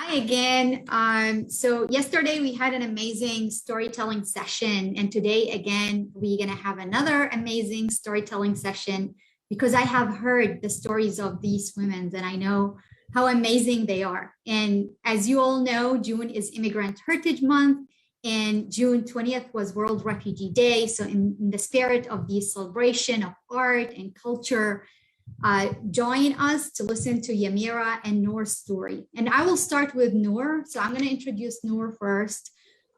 Hi again. So yesterday we had an amazing storytelling session, and today again we're gonna have another amazing storytelling session because I have heard the stories of these women and I know how amazing they are. And as you all know, June is Immigrant Heritage Month, and June 20th was World Refugee Day. So in the spirit of the celebration of art and culture, join us to listen to Yamira and Noor's story. And I will start with Noor. So I'm going to introduce Noor first,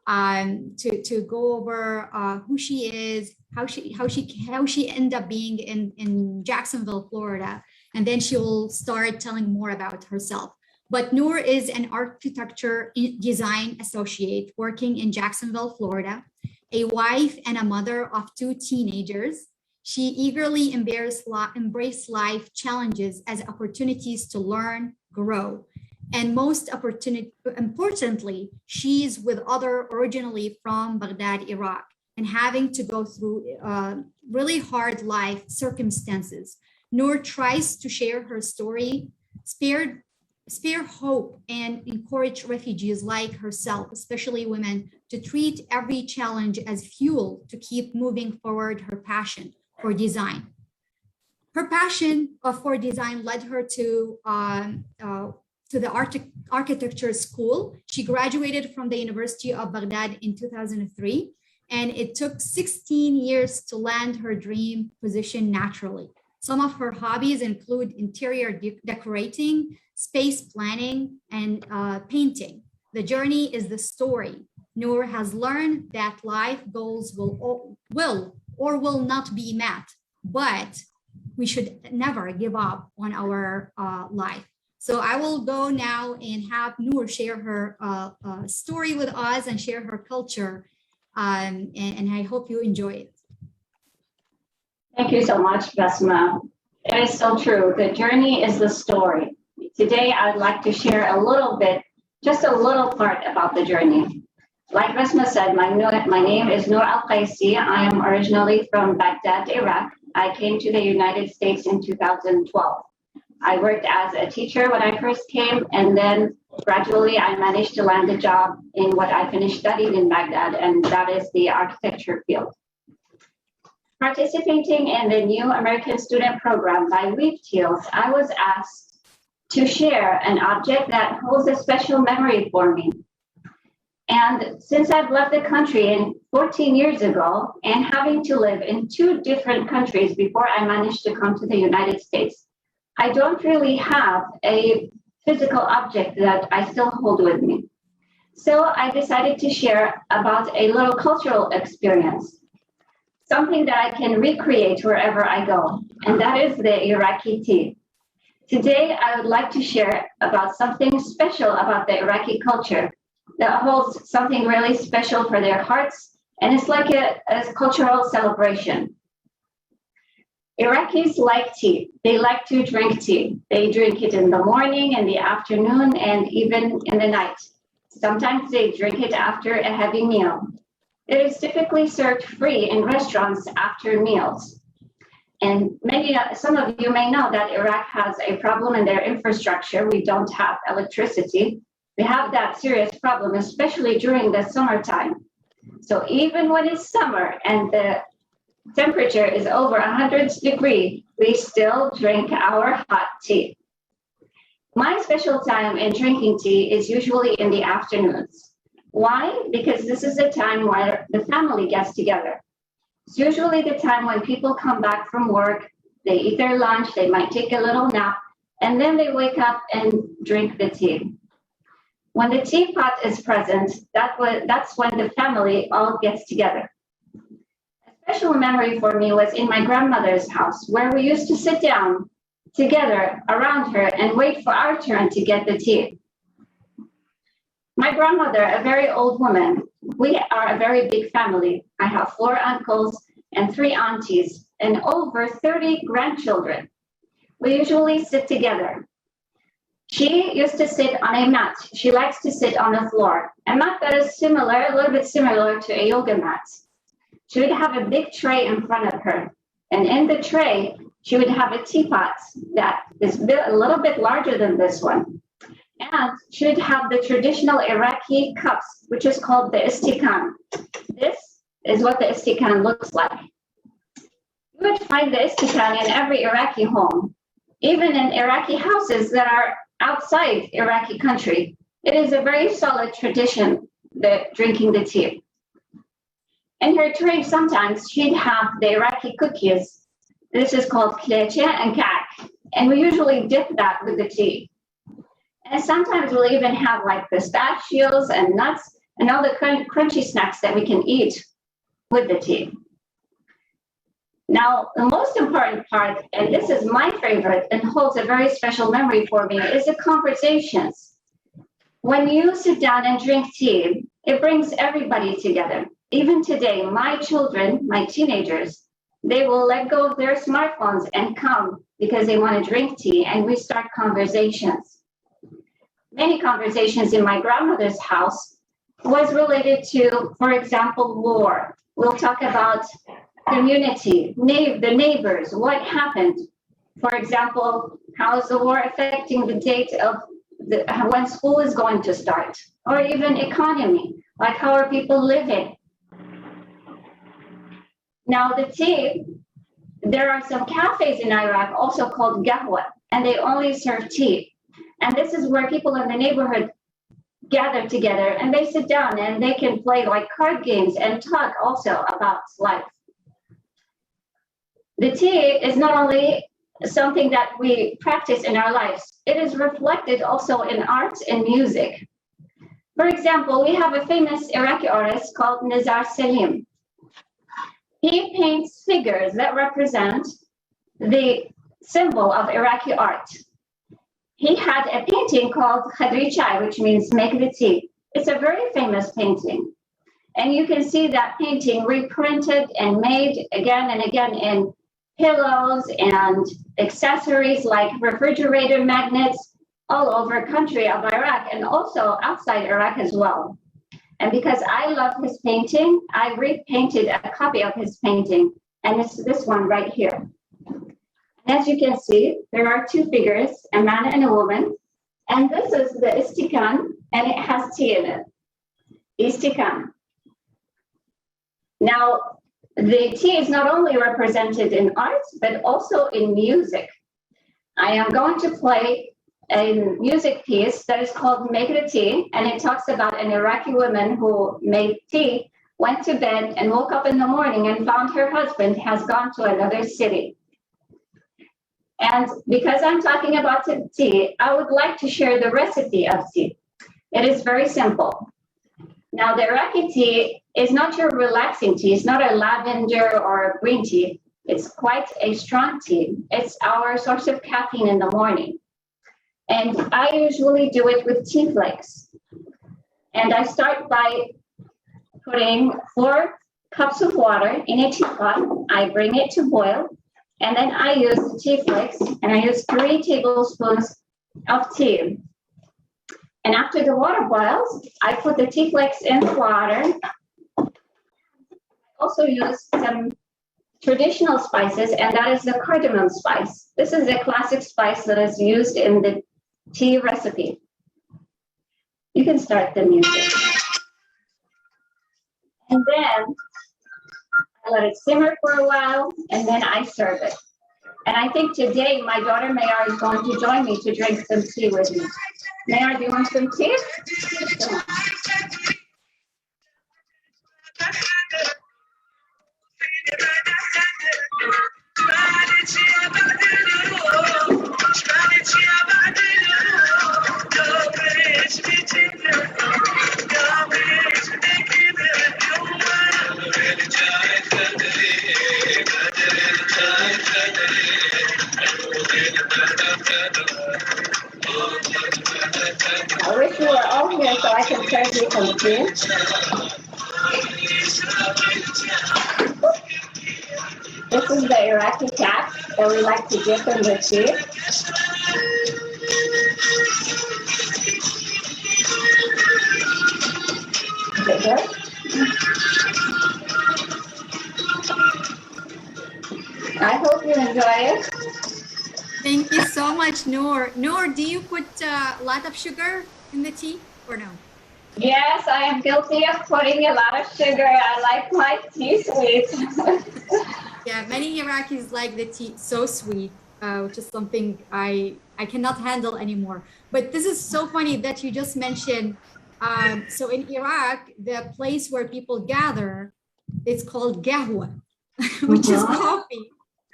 to go over who she is, how she ended up being in Jacksonville, Florida, and then she will start telling more about herself. But Noor is an architecture design associate working in Jacksonville, Florida, a wife and a mother of two teenagers. She eagerly embraced life challenges as opportunities to learn, grow, and most importantly, she's with other originally from Baghdad, Iraq, and having to go through really hard life circumstances. Noor tries to share her story, spare hope, and encourage refugees like herself, especially women, to treat every challenge as fuel to keep moving forward her passion for design. Her passion for design led her to the architecture school. She graduated from the University of Baghdad in 2003, and it took 16 years to land her dream position naturally. Some of her hobbies include interior decorating, space planning, and painting. The journey is the story. Noor has learned that life goals will or will not be met, but we should never give up on our life. So I will go now and have Noor share her story with us and share her culture, and I hope you enjoy it. Thank you so much, Basma. It is so true. The journey is the story. Today, I'd like to share a little bit, just a little part about the journey. Like Basma said, my name is Noor Al-Qaisi. I am originally from Baghdad, Iraq. I came to the United States in 2012. I worked as a teacher when I first came, and then gradually I managed to land a job in what I finished studying in Baghdad, and that is the architecture field. Participating in the new American Student Program by Weaved-Teals, I was asked to share an object that holds a special memory for me. And since I've left the country 14 years ago and having to live in two different countries before I managed to come to the United States, I don't really have a physical object that I still hold with me. So I decided to share about a little cultural experience, something that I can recreate wherever I go, and that is the Iraqi tea. Today, I would like to share about something special about the Iraqi culture that holds something really special for their hearts, and it's like a cultural celebration. Iraqis like tea. They like to drink tea. They drink it in the morning, in the afternoon, and even in the night. Sometimes they drink it after a heavy meal. It is typically served free in restaurants after meals. And some of you may know that Iraq has a problem in their infrastructure. We don't have electricity. We have that serious problem, especially during the summertime. So even when it's summer and the temperature is over 100 degrees, we still drink our hot tea. My special time in drinking tea is usually in the afternoons. Why? Because this is the time where the family gets together. It's usually the time when people come back from work, they eat their lunch, they might take a little nap, and then they wake up and drink the tea. When the teapot is present, that's when the family all gets together. A special memory for me was in my grandmother's house, where we used to sit down together around her and wait for our turn to get the tea. My grandmother, a very old woman, we are a very big family. I have 4 uncles and 3 aunties and over 30 grandchildren. We usually sit together. She used to sit on a mat. She likes to sit on the floor. A mat that is similar, a little bit similar to a yoga mat. She would have a big tray in front of her. And in the tray, she would have a teapot that is a little bit larger than this one. and should have the traditional Iraqi cups, which is called the istikan. This is what the istikan looks like. You would find the istikan in every Iraqi home, even in Iraqi houses that are outside Iraqi country. It is a very solid tradition, drinking the tea. In her tray, sometimes she'd have the Iraqi cookies. This is called kleche and kak, and we usually dip that with the tea. And sometimes we'll even have like pistachios and nuts and all the crunchy snacks that we can eat with the tea. Now, the most important part, and this is my favorite and holds a very special memory for me, is the conversations. When you sit down and drink tea, it brings everybody together. Even today, my children, my teenagers, they will let go of their smartphones and come because they want to drink tea, and we start conversations. Many conversations in my grandmother's house was related to, for example, war. We'll talk about community, the neighbors, what happened. For example, how is the war affecting the date of when school is going to start, or even economy, like how are people living. Now the tea, there are some cafes in Iraq also called gahwa, and they only serve tea. And this is where people in the neighborhood gather together and they sit down and they can play like card games and talk also about life. The tea is not only something that we practice in our lives, it is reflected also in art and music. For example, we have a famous Iraqi artist called Nizar Salim. He paints figures that represent the symbol of Iraqi art. He had a painting called Khadri Chai, which means make the tea. It's a very famous painting. And you can see that painting reprinted and made again and again in pillows and accessories like refrigerator magnets all over country of Iraq and also outside Iraq as well. And because I love his painting, I repainted a copy of his painting, and it's this one right here. As you can see, there are two figures, a man and a woman, and this is the istikan, and it has tea in it. Istikan. Now, the tea is not only represented in art, but also in music. I am going to play a music piece that is called Make the Tea, and it talks about an Iraqi woman who made tea, went to bed, and woke up in the morning and found her husband has gone to another city. And because I'm talking about tea, I would like to share the recipe of tea. It is very simple. Now, the Iraqi tea is not your relaxing tea. It's not a lavender or a green tea. It's quite a strong tea. It's our source of caffeine in the morning. And I usually do it with tea flakes. And I start by putting 4 cups of water in a teapot. I bring it to boil. And then I use the tea flakes, and I use 3 tablespoons of tea. And after the water boils, I put the tea flakes in the water. I also use some traditional spices, and that is the cardamom spice. This is a classic spice that is used in the tea recipe. You can start the music. And then I let it simmer for a while, and then I serve it. And I think today my daughter Mayar is going to join me to drink some tea with me. Mayar, do you want some tea? Come on. I wish you were all here so I can serve you some tea. This is the Iraqi cat that we like to dip in the tea. Is it good? I hope you enjoy it. Thank you so much, Noor. Noor, do you put a lot of sugar in the tea or no? Yes, I am guilty of putting a lot of sugar. I like my tea sweet. Yeah, many Iraqis like the tea so sweet, which is something I cannot handle anymore. But this is so funny that you just mentioned. So in Iraq, the place where people gather, it's called gahwa, which is Mhm. coffee.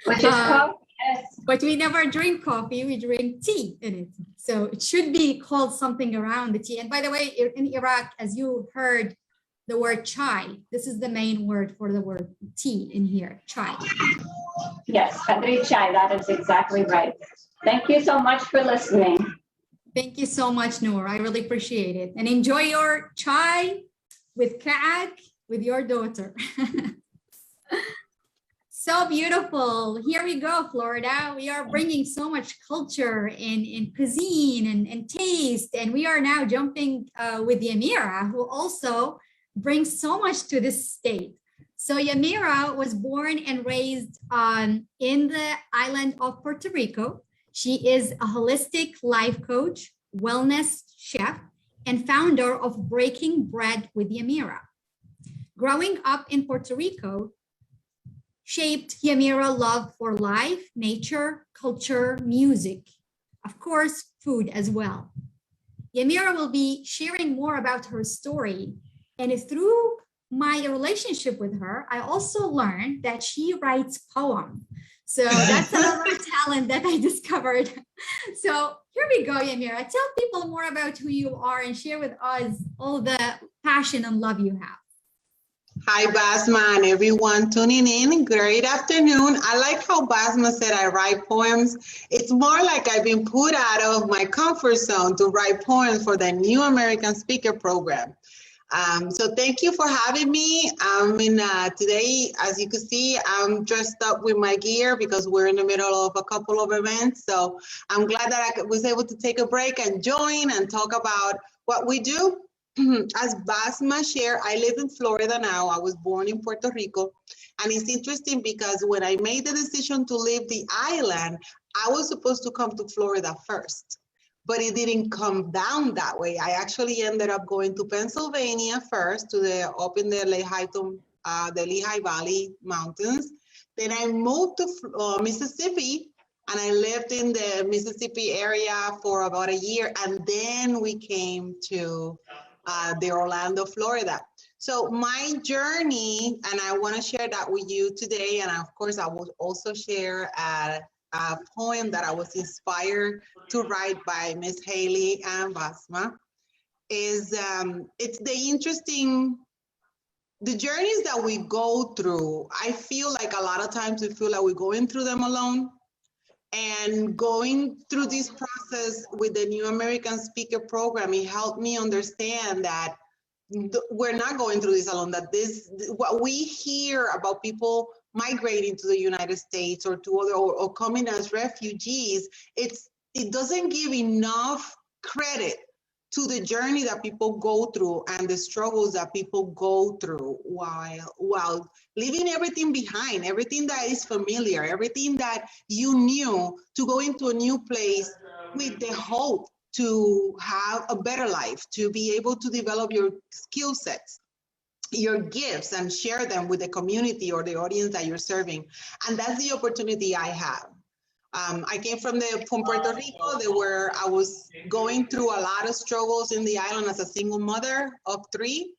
Which is Uh, coffee, yes. but we never drink coffee, we drink tea in it. So it should be called something around the tea. And by the way, in Iraq, as you heard the word chai, this is the main word for the word tea in here, chai. Yes, Kadri Chai, that is exactly right. Thank you so much for listening. Thank you so much, Noor. I really appreciate it. And enjoy your chai with Kaak, with your daughter. So beautiful. Here we go, Florida. We are bringing so much culture in cuisine and taste. And we are now jumping with Yamira, who also brings so much to this state. So Yamira was born and raised in the island of Puerto Rico. She is a holistic life coach, wellness chef, and founder of Breaking Bread with Yamira. Growing up in Puerto Rico, shaped Yamira's love for life, nature, culture, music, of course, food as well. Yamira will be sharing more about her story. And through my relationship with her, I also learned that she writes poems. So that's another talent that I discovered. So here we go, Yamira. Tell people more about who you are and share with us all the passion and love you have. Hi, Basma, and everyone tuning in. Great afternoon. I like how Basma said I write poems. It's more like I've been put out of my comfort zone to write poems for the New American Speaker Program. So thank you for having me. Today, as you can see, I'm dressed up with my gear because we're in the middle of a couple of events. So I'm glad that I was able to take a break and join and talk about what we do. As Basma shared, I live in Florida now. I was born in Puerto Rico. And it's interesting because when I made the decision to leave the island, I was supposed to come to Florida first, but it didn't come down that way. I actually ended up going to Pennsylvania first, up in the Lehigh Valley Mountains. Then I moved to Mississippi, and I lived in the Mississippi area for about a year, and then we came to the Orlando, Florida. So my journey, and I want to share that with you today. And of course, I will also share a poem that I was inspired to write by Miss Haley and Basma. It's the journeys that we go through. I feel like a lot of times we feel like we're going through them alone. And going through this process with the New American Speaker Program, it helped me understand that we're not going through this alone, that what we hear about people migrating to the United States or to other or coming as refugees, it doesn't give enough credit to the journey that people go through and the struggles that people go through while leaving everything behind, everything that is familiar, everything that you knew, to go into a new place with the hope to have a better life, to be able to develop your skill sets, your gifts, and share them with the community or the audience that you're serving. And that's the opportunity I have. I came from Puerto Rico, where I was going through a lot of struggles in the island as a single mother of 3.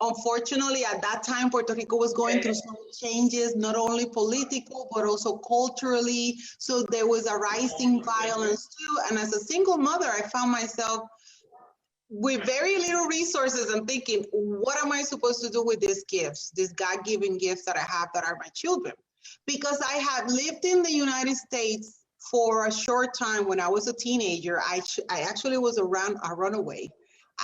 Unfortunately, at that time, Puerto Rico was going through some changes, not only political, but also culturally. So there was a rising violence too. And as a single mother, I found myself with very little resources and thinking, what am I supposed to do with these gifts, these God-given gifts that I have that are my children? Because I had lived in the United States for a short time when I was a teenager. I actually was a runaway.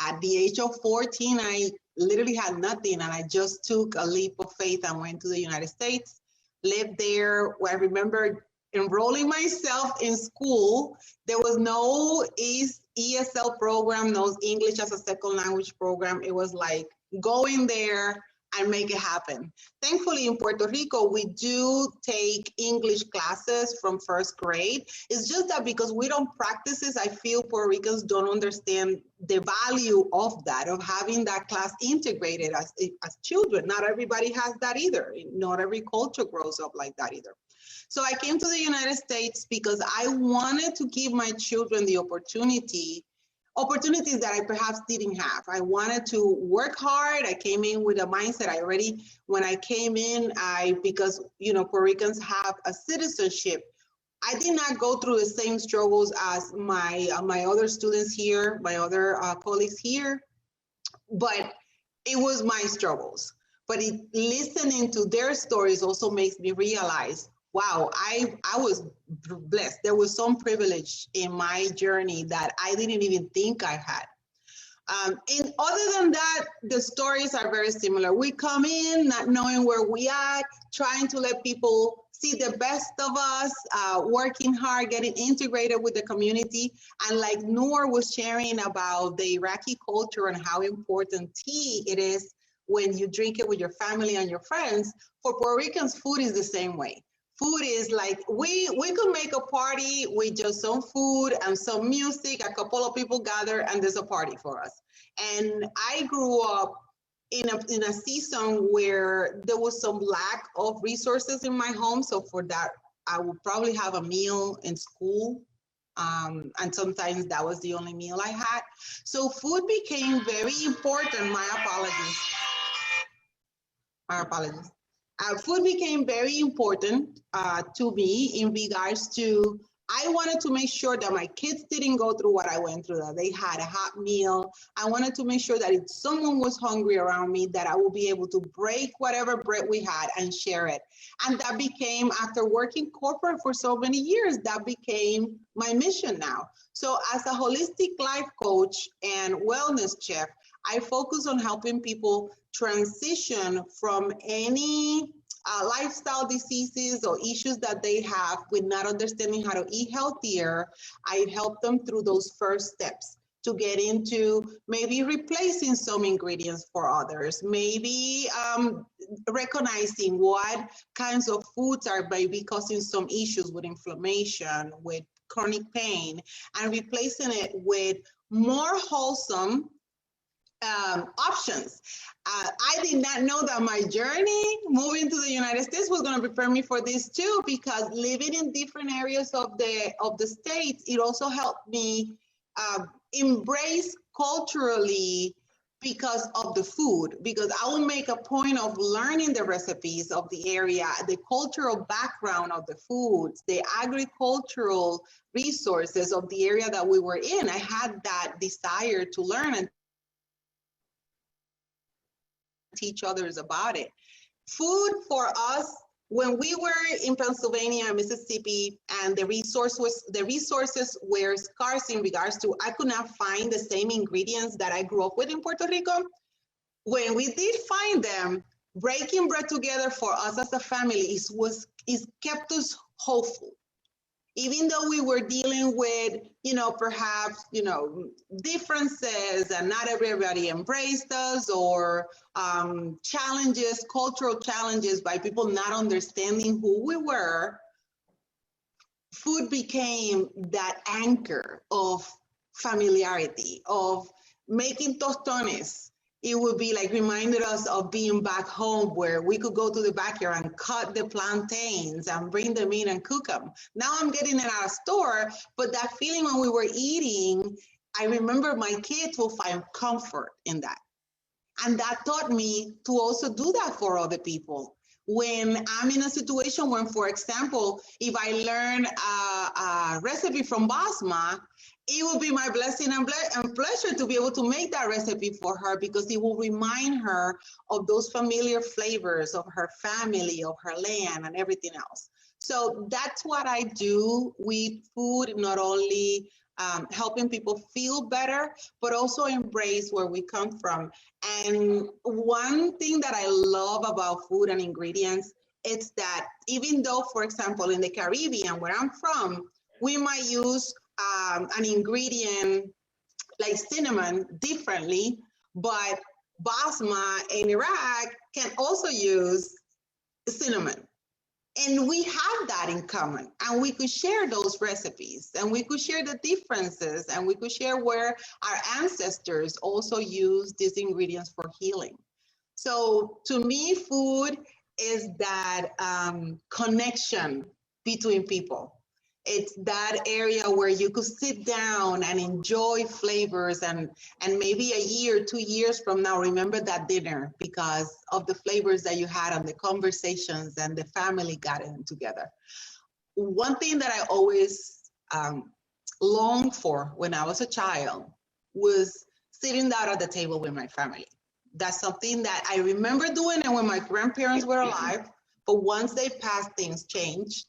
At the age of 14, I literally had nothing, and I just took a leap of faith and went to the United States, lived there. I remember enrolling myself in school. There was no ESL program, no English as a second language program. It was like going there and make it happen. Thankfully, in Puerto Rico, we do take English classes from first grade. It's just that because we don't practice it, I feel Puerto Ricans don't understand the value of that, of having that class integrated as children. Not everybody has that either. Not every culture grows up like that either. So I came to the United States because I wanted to give my children the opportunities that I perhaps didn't have. I wanted to work hard. I came in with a mindset. When I came in, because Puerto Ricans have a citizenship, I did not go through the same struggles as my other students here, my other colleagues here, but it was my struggles. But listening to their stories also makes me realize, wow, I was blessed. There was some privilege in my journey that I didn't even think I had. And other than that, the stories are very similar. We come in not knowing where we are, trying to let people see the best of us, working hard, getting integrated with the community. And like Noor was sharing about the Iraqi culture and how important tea it is when you drink it with your family and your friends, for Puerto Ricans, food is the same way. Food is like, we could make a party with just some food and some music, a couple of people gather, and there's a party for us. And I grew up in a season where there was some lack of resources in my home. So for that, I would probably have a meal in school. And sometimes that was the only meal I had. So food became very important. My apologies. Food became very important to me in regards to, I wanted to make sure that my kids didn't go through what I went through, that they had a hot meal. I wanted to make sure that if someone was hungry around me, that I would be able to break whatever bread we had and share it. And that became, after working corporate for so many years, that became my mission now. So as a holistic life coach and wellness chef, I focus on helping people transition from any lifestyle diseases or issues that they have with not understanding how to eat healthier. I help them through those first steps to get into maybe replacing some ingredients for others, maybe recognizing what kinds of foods are maybe causing some issues with inflammation, with chronic pain, and replacing it with more wholesome options. I did not know that my journey moving to the United States was going to prepare me for this too, because living in different areas of the States, it also helped me embrace culturally because of the food, because I will make a point of learning the recipes of the area, the cultural background of the foods, the agricultural resources of the area that we were in. I had that desire to learn and teach others about it. Food for us, when we were in Pennsylvania and Mississippi, and the resources were scarce in regards to, I could not find the same ingredients that I grew up with in Puerto Rico. When we did find them, breaking bread together for us as a family is kept us hopeful. Even though we were dealing with, perhaps, differences, and not everybody embraced us, or challenges, cultural challenges by people not understanding who we were, food became that anchor of familiarity, of making tostones. It would be like reminded us of being back home, where we could go to the backyard and cut the plantains and bring them in and cook them. Now I'm getting it at a store, but that feeling when we were eating, I remember my kids will find comfort in that. And that taught me to also do that for other people. When I'm in a situation when, for example, if I learn a recipe from Basma, it will be my blessing and pleasure to be able to make that recipe for her, because it will remind her of those familiar flavors of her family, of her land, and everything else. So that's what I do with food, not only helping people feel better, but also embrace where we come from. And one thing that I love about food and ingredients, it's that even though, for example, in the Caribbean, where I'm from, we might use an ingredient like cinnamon differently, but Basma in Iraq can also use cinnamon. And we have that in common, and we could share those recipes, and we could share the differences, and we could share where our ancestors also used these ingredients for healing. So to me, food is that connection between people. It's that area where you could sit down and enjoy flavors, and maybe a year, 2 years from now, remember that dinner because of the flavors that you had and the conversations and the family got in together. One thing that I always longed for when I was a child was sitting down at the table with my family. That's something that I remember doing it when my grandparents were alive, but once they passed, things changed.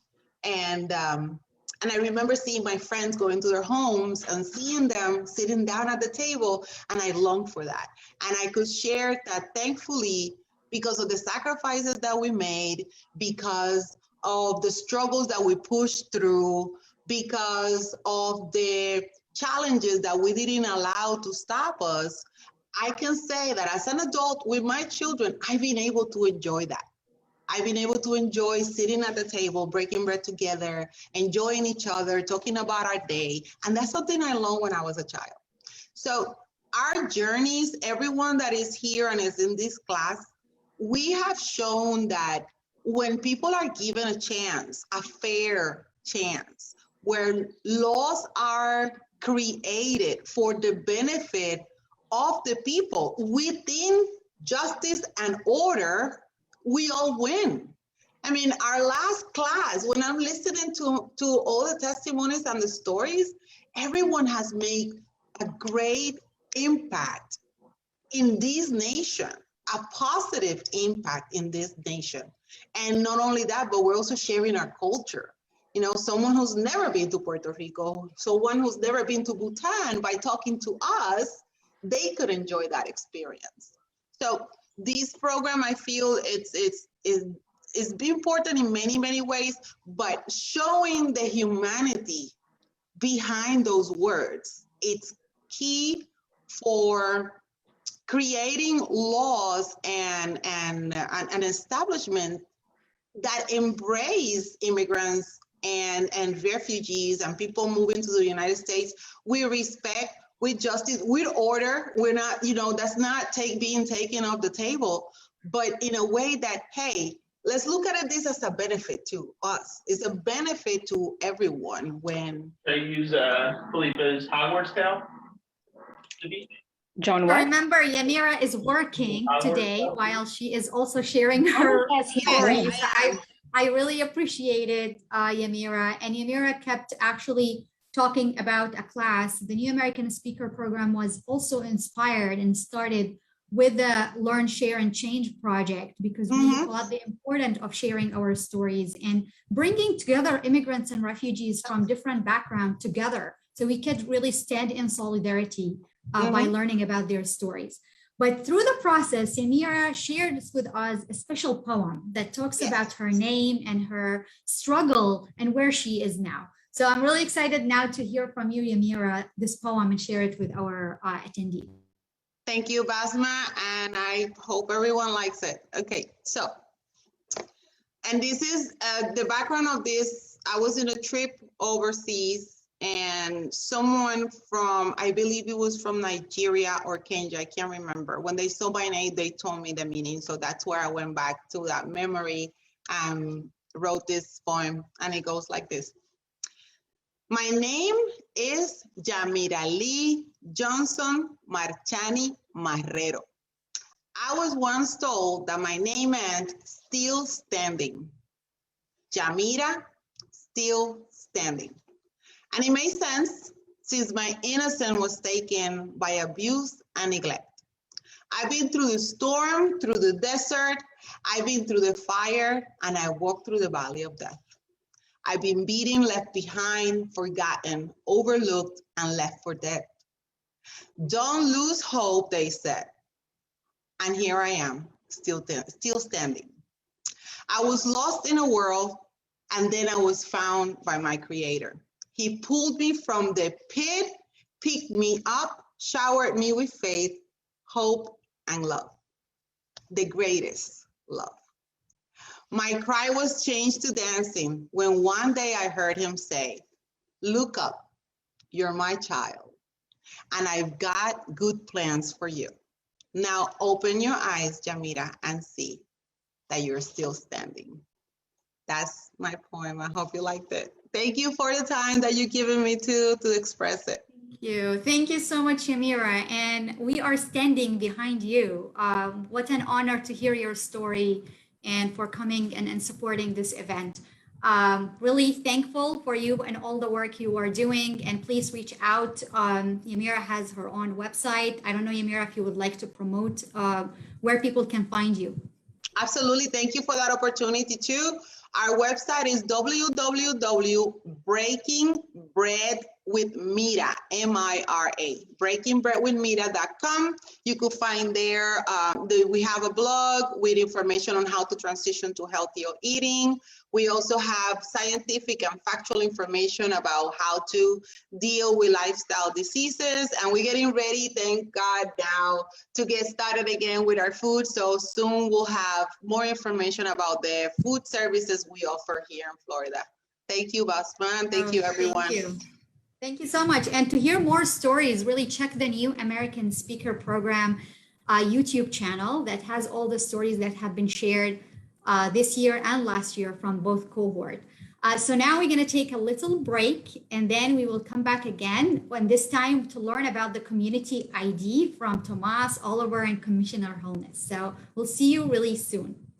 And I remember seeing my friends going to their homes and seeing them sitting down at the table, and I longed for that. And I could share that, thankfully, because of the sacrifices that we made, because of the struggles that we pushed through, because of the challenges that we didn't allow to stop us, I can say that as an adult with my children, I've been able to enjoy that. I've been able to enjoy sitting at the table, breaking bread together, enjoying each other, talking about our day. And that's something I learned when I was a child. So our journeys, everyone that is here and is in this class, we have shown that when people are given a chance, a fair chance, where laws are created for the benefit of the people within justice and order, we all win. I mean, our last class, when I'm listening to all the testimonies and the stories, everyone has made a great impact in this nation, a positive impact in this nation. And not only that, but we're also sharing our culture. You know, someone who's never been to Puerto Rico, someone who's never been to Bhutan, by talking to us, they could enjoy that experience. So this program, I feel it's important in many, many ways, but showing the humanity behind those words, it's key for creating laws and an establishment that embrace immigrants and refugees and people moving to the United States with respect, with justice, with order. We're not, you know, that's not being taken off the table, but in a way that, hey, let's look at this as a benefit to us. It's a benefit to everyone when I use Felipe's Hogwarts tale. John, what? Remember, Yamira is working today while she is also sharing her stories. I really appreciated Yamira, and Yamira kept actually talking about a class. The New American Speaker Program was also inspired and started with the Learn, Share, and Change project, because we thought the importance of sharing our stories and bringing together immigrants and refugees from different backgrounds together so we could really stand in solidarity by learning about their stories. But through the process, Yamira shared with us a special poem that talks about her name and her struggle and where she is now. So I'm really excited now to hear from you, Yamira, this poem, and share it with our attendees. Thank you, Basma, and I hope everyone likes it. Okay, so, and this is the background of this. I was in a trip overseas, and someone from, I believe it was from Nigeria or Kenya, I can't remember. When they saw my name, they told me the meaning. So that's where I went back to that memory and wrote this poem, and it goes like this. My name is Yamira Lee Johnson Marchani Marrero. I was once told that my name meant still standing. Yamira, still standing. And it made sense since my innocence was taken by abuse and neglect. I've been through the storm, through the desert, I've been through the fire, and I walked through the valley of death. I've been beaten, left behind, forgotten, overlooked, and left for dead. Don't lose hope, they said. And here I am, still standing. I was lost in a world, and then I was found by my Creator. He pulled me from the pit, picked me up, showered me with faith, hope, and love, the greatest love. My cry was changed to dancing when one day I heard him say, "Look up, you're my child, and I've got good plans for you. Now open your eyes, Yamira, and see that you're still standing." That's my poem. I hope you liked it. Thank you for the time that you've given me to express it. Thank you. Thank you so much, Yamira. And we are standing behind you. What an honor to hear your story and for coming and supporting this event. Really thankful for you and all the work you are doing. And please reach out. Yamira has her own website. I don't know, Yamira, if you would like to promote where people can find you. Absolutely. Thank you for that opportunity too. Our website is www.breakingbreadwithmira, M-I-R-A, breakingbreadwithmira.com. You could find there, we have a blog with information on how to transition to healthier eating. We also have scientific and factual information about how to deal with lifestyle diseases. And we're getting ready, thank God, now to get started again with our food. So soon we'll have more information about the food services we offer here in Florida. Thank you, Basman. Thank you, everyone. Thank you. Thank you so much. And to hear more stories, really check the New American Speaker Program YouTube channel that has all the stories that have been shared this year and last year from both cohort. So now we're going to take a little break and then we will come back again, and this time to learn about the community ID from Tomas, Oliver, and Commissioner Holness. So we'll see you really soon.